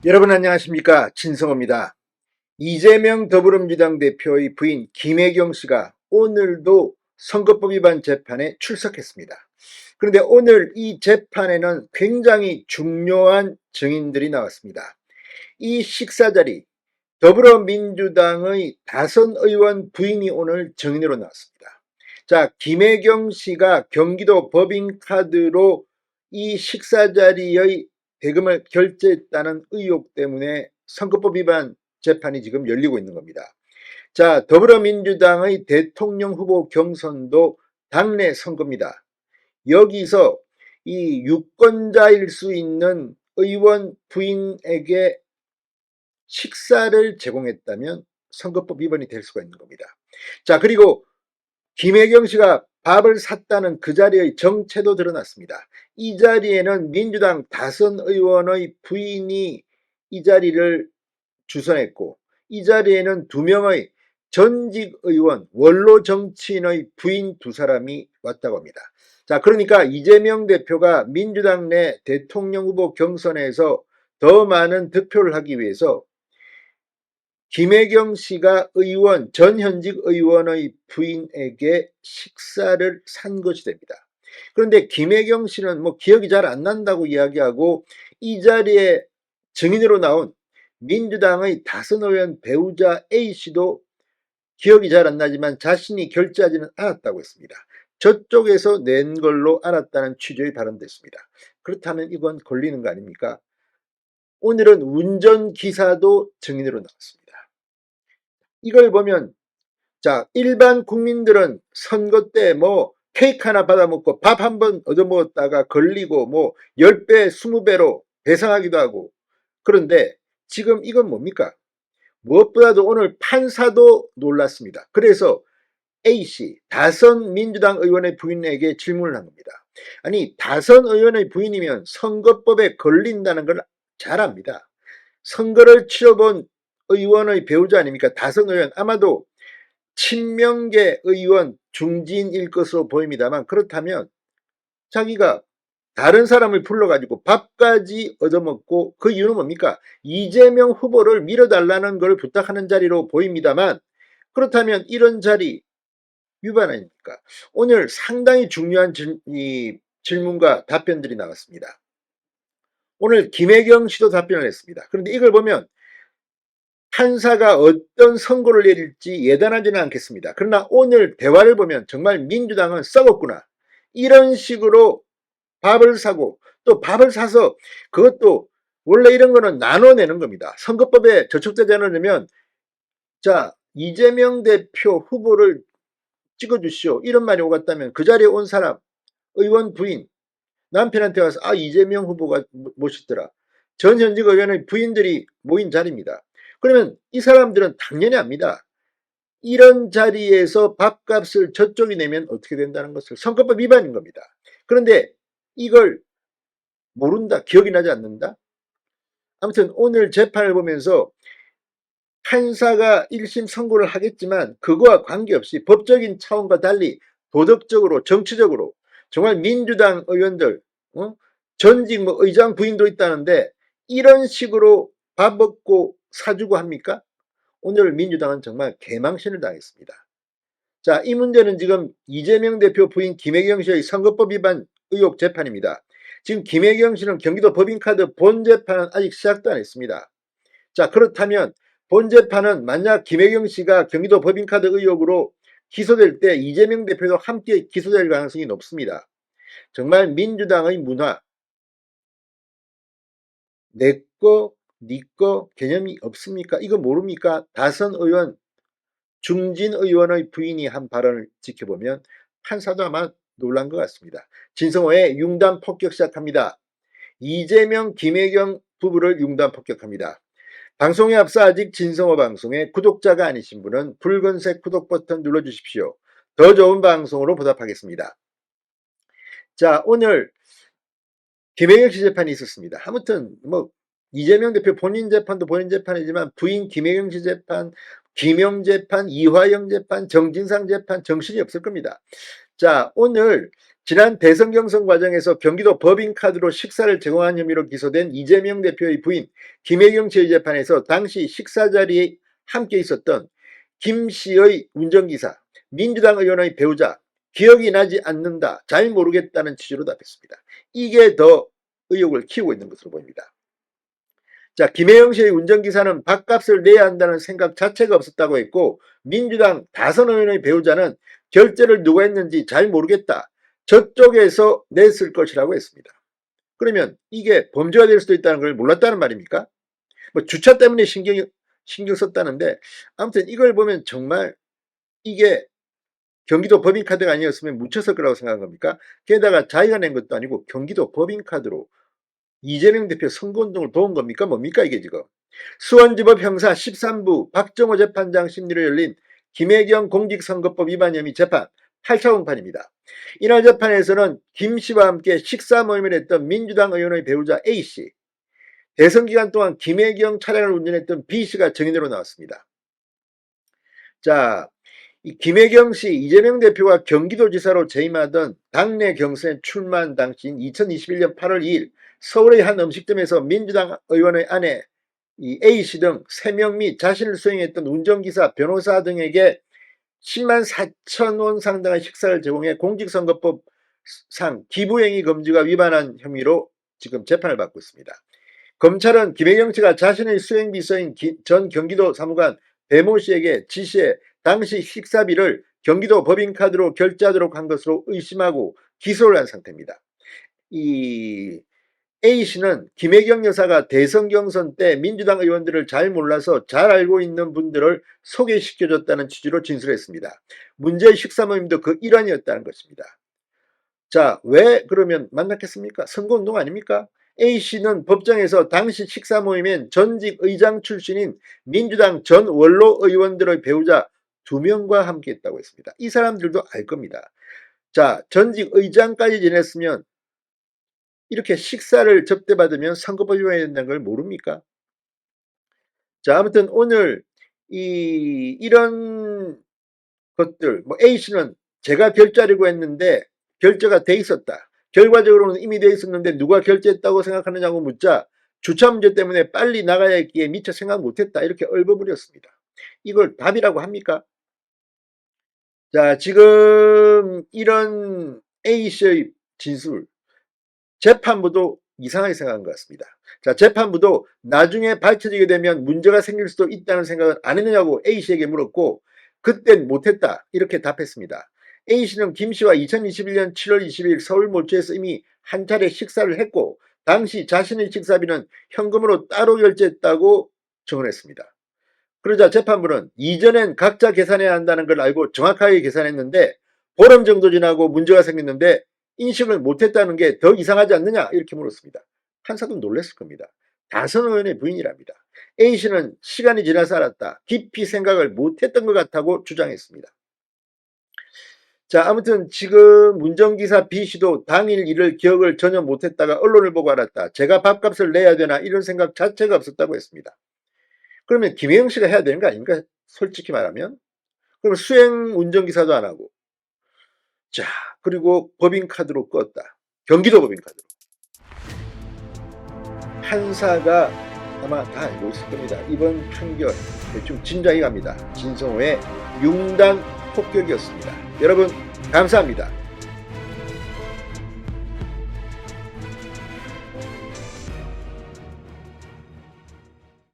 여러분 안녕하십니까, 진성호입니다. 이재명 더불어민주당 대표의 부인 김혜경 씨가 오늘도 선거법 위반 재판에 출석했습니다. 그런데 오늘 이 재판에는 굉장히 중요한 증인들이 나왔습니다. 이 식사 자리, 더불어민주당의 다선 의원 부인이 오늘 증인으로 나왔습니다. 자, 김혜경 씨가 경기도 법인카드로 이 식사 자리의 대금을 결제했다는 의혹 때문에 선거법 위반 재판이 지금 열리고 있는 겁니다. 자, 더불어민주당의 대통령 후보 경선도 당내 선거입니다. 여기서 이 유권자일 수 있는 의원 부인에게 식사를 제공했다면 선거법 위반이 될 수가 있는 겁니다. 자, 그리고 김혜경 씨가 밥을 샀다는 그 자리의 정체도 드러났습니다. 이 자리에는 민주당 다선 의원의 부인이 이 자리를 주선했고, 이 자리에는 2명의 전직 의원, 원로 정치인의 부인 2사람이 왔다고 합니다. 자, 그러니까 이재명 대표가 민주당 내 대통령 후보 경선에서 더 많은 득표를 하기 위해서 김혜경 씨가 전 현직 의원의 부인에게 식사를 산 것이 됩니다. 그런데 김혜경 씨는 기억이 잘 안 난다고 이야기하고, 이 자리에 증인으로 나온 민주당의 다선 의원 배우자 A씨도 기억이 잘 안 나지만 자신이 결제하지는 않았다고 했습니다. 저쪽에서 낸 걸로 알았다는 취지의 발언됐습니다. 그렇다면 이건 걸리는 거 아닙니까? 오늘은 운전기사도 증인으로 나왔습니다. 이걸 보면, 자, 일반 국민들은 선거 때 케이크 하나 받아먹고 밥 한 번 얻어먹었다가 걸리고 10배, 20배로 배상하기도 하고, 그런데 지금 이건 뭡니까? 무엇보다도 오늘 판사도 놀랐습니다. 그래서 A씨, 다선 민주당 의원의 부인에게 질문을 한 겁니다. 아니, 다선 의원의 부인이면 선거법에 걸린다는 걸 잘 압니다. 선거를 치러본 의원의 배우자 아닙니까? 다선 의원, 아마도 친명계 의원 중진일 것으로 보입니다만, 그렇다면 자기가 다른 사람을 불러가지고 밥까지 얻어먹고, 그 이유는 뭡니까? 이재명 후보를 밀어달라는 걸 부탁하는 자리로 보입니다만, 그렇다면 이런 자리 위반 아닙니까? 오늘 상당히 중요한 질문과 답변들이 나왔습니다. 오늘 김혜경 씨도 답변을 했습니다. 그런데 이걸 보면 판사가 어떤 선고를 내릴지 예단하지는 않겠습니다. 그러나 오늘 대화를 보면 정말 민주당은 썩었구나, 이런 식으로 밥을 사고, 또 밥을 사서 그것도 원래 이런 거는 나눠내는 겁니다. 선거법에 저촉되지 않으려면, 자, 이재명 대표 후보를 찍어주시오, 이런 말이 오갔다면 그 자리에 온 사람, 의원 부인, 남편한테 와서 이재명 후보가 멋있더라, 전 현직 의원의 부인들이 모인 자리입니다. 그러면 이 사람들은 당연히 압니다. 이런 자리에서 밥값을 저쪽이 내면 어떻게 된다는 것을, 선거법 위반인 겁니다. 그런데 이걸 모른다, 기억이 나지 않는다. 아무튼 오늘 재판을 보면서 판사가 1심 선고를 하겠지만 그거와 관계없이 법적인 차원과 달리 도덕적으로, 정치적으로 정말 민주당 의원들, 전직 의장 부인도 있다는데 이런 식으로 밥 먹고 사주고 합니까? 오늘 민주당은 정말 개망신을 당했습니다. 자, 이 문제는 지금 이재명 대표 부인 김혜경 씨의 선거법 위반 의혹 재판입니다. 지금 김혜경 씨는 경기도 법인카드 본 재판은 아직 시작도 안 했습니다. 자, 그렇다면 본 재판은 만약 김혜경 씨가 경기도 법인카드 의혹으로 기소될 때 이재명 대표도 함께 기소될 가능성이 높습니다. 정말 민주당의 문화, 내꺼 니꺼 개념이 없습니까? 이거 모릅니까? 다선 의원, 중진 의원의 부인이 한 발언을 지켜보면 판사도 아마 놀란 것 같습니다. 진성호의 융단 폭격 시작합니다. 이재명, 김혜경 부부를 융단 폭격합니다. 방송에 앞서 아직 진성호 방송에 구독자가 아니신 분은 붉은색 구독 버튼 눌러주십시오. 더 좋은 방송으로 보답하겠습니다. 자, 오늘 김혜경 씨 재판이 있었습니다. 아무튼 이재명 대표 본인 재판도 본인 재판이지만 부인 김혜경 씨 재판, 김용 재판, 이화영 재판, 정진상 재판, 정신이 없을 겁니다. 자, 오늘 지난 대선 경선 과정에서 경기도 법인카드로 식사를 제공한 혐의로 기소된 이재명 대표의 부인 김혜경 씨의 재판에서 당시 식사 자리에 함께 있었던 김 씨의 운전기사, 민주당 의원의 배우자, 기억이 나지 않는다, 잘 모르겠다는 취지로 답했습니다. 이게 더 의혹을 키우고 있는 것으로 보입니다. 자, 김혜영 씨의 운전기사는 밥값을 내야 한다는 생각 자체가 없었다고 했고, 민주당 다선 의원의 배우자는 결제를 누가 했는지 잘 모르겠다, 저쪽에서 냈을 것이라고 했습니다. 그러면 이게 범죄가 될 수도 있다는 걸 몰랐다는 말입니까? 뭐 주차 때문에 신경 썼다는데, 아무튼 이걸 보면 정말 이게 경기도 법인카드가 아니었으면 묻혔을 거라고 생각한 겁니까? 게다가 자기가 낸 것도 아니고 경기도 법인카드로 이재명 대표 선거운동을 도운 겁니까? 뭡니까 이게 지금? 수원지법 형사 13부 박정호 재판장 심리로 열린 김혜경 공직선거법 위반 혐의 재판 8차 공판입니다. 이날 재판에서는 김 씨와 함께 식사 모임을 했던 민주당 의원의 배우자 A씨, 대선 기간 동안 김혜경 차량을 운전했던 B씨가 증인으로 나왔습니다. 자, 이 김혜경 씨, 이재명 대표가 경기도지사로 재임하던 당내 경선에 출마한 당시인 2021년 8월 2일 서울의 한 음식점에서 민주당 의원의 아내 이 A씨 등 3명 및 자신을 수행했던 운전기사, 변호사 등에게 10만 4천 원 상당의 식사를 제공해 공직선거법상 기부행위 금지가 위반한 혐의로 지금 재판을 받고 있습니다. 검찰은 김혜경 씨가 자신의 수행비서인 전 경기도 사무관 배모 씨에게 지시해 당시 식사비를 경기도 법인카드로 결제하도록 한 것으로 의심하고 기소를 한 상태입니다. 이 A씨는 김혜경 여사가 대선 경선 때 민주당 의원들을 잘 몰라서 잘 알고 있는 분들을 소개시켜줬다는 취지로 진술했습니다. 문제의 식사 모임도 그 일환이었다는 것입니다. 자, 왜 그러면 만났겠습니까? 선거운동 아닙니까? A씨는 법정에서 당시 식사 모임엔 전직 의장 출신인 민주당 전 원로 의원들의 배우자 2명과 함께 했다고 했습니다. 이 사람들도 알 겁니다. 자, 전직 의장까지 지냈으면 이렇게 식사를 접대받으면 선거법 위반이 된다는 걸 모릅니까? 자, 아무튼 오늘 이런 것들, 뭐 A씨는 제가 결제하려고 했는데 결제가 돼 있었다. 결과적으로는 이미 돼 있었는데 누가 결제했다고 생각하느냐고 묻자 주차 문제 때문에 빨리 나가야 했기에 미처 생각 못했다. 이렇게 얼버무렸습니다. 이걸 답이라고 합니까? 자, 지금 이런 A씨의 진술, 재판부도 이상하게 생각한 것 같습니다. 자, 재판부도 나중에 밝혀지게 되면 문제가 생길 수도 있다는 생각은 안 했느냐고 A씨에게 물었고, 그땐 못했다 이렇게 답했습니다. A씨는 김씨와 2021년 7월 20일 서울 모처에서 이미 한 차례 식사를 했고 당시 자신의 식사비는 현금으로 따로 결제했다고 증언했습니다. 그러자 재판부는 이전엔 각자 계산해야 한다는 걸 알고 정확하게 계산했는데 보름 정도 지나고 문제가 생겼는데 인식을 못했다는 게 더 이상하지 않느냐 이렇게 물었습니다. 판사도 놀랐을 겁니다. 다선 의원의 부인이랍니다. A씨는 시간이 지나서 알았다, 깊이 생각을 못했던 것 같다고 주장했습니다. 자, 아무튼 지금 운전기사 B씨도 당일 일을 기억을 전혀 못했다가 언론을 보고 알았다, 제가 밥값을 내야 되나 이런 생각 자체가 없었다고 했습니다. 그러면 김혜영 씨가 해야 되는 거 아닙니까? 솔직히 말하면. 그럼 수행 운전기사도 안 하고, 자, 그리고 법인카드로 껐다. 경기도 법인카드로. 판사가 아마 다 알고 있을 겁니다. 이번 판결 대충 짐작이 갑니다. 진성호의 융단 폭격이었습니다. 여러분 감사합니다.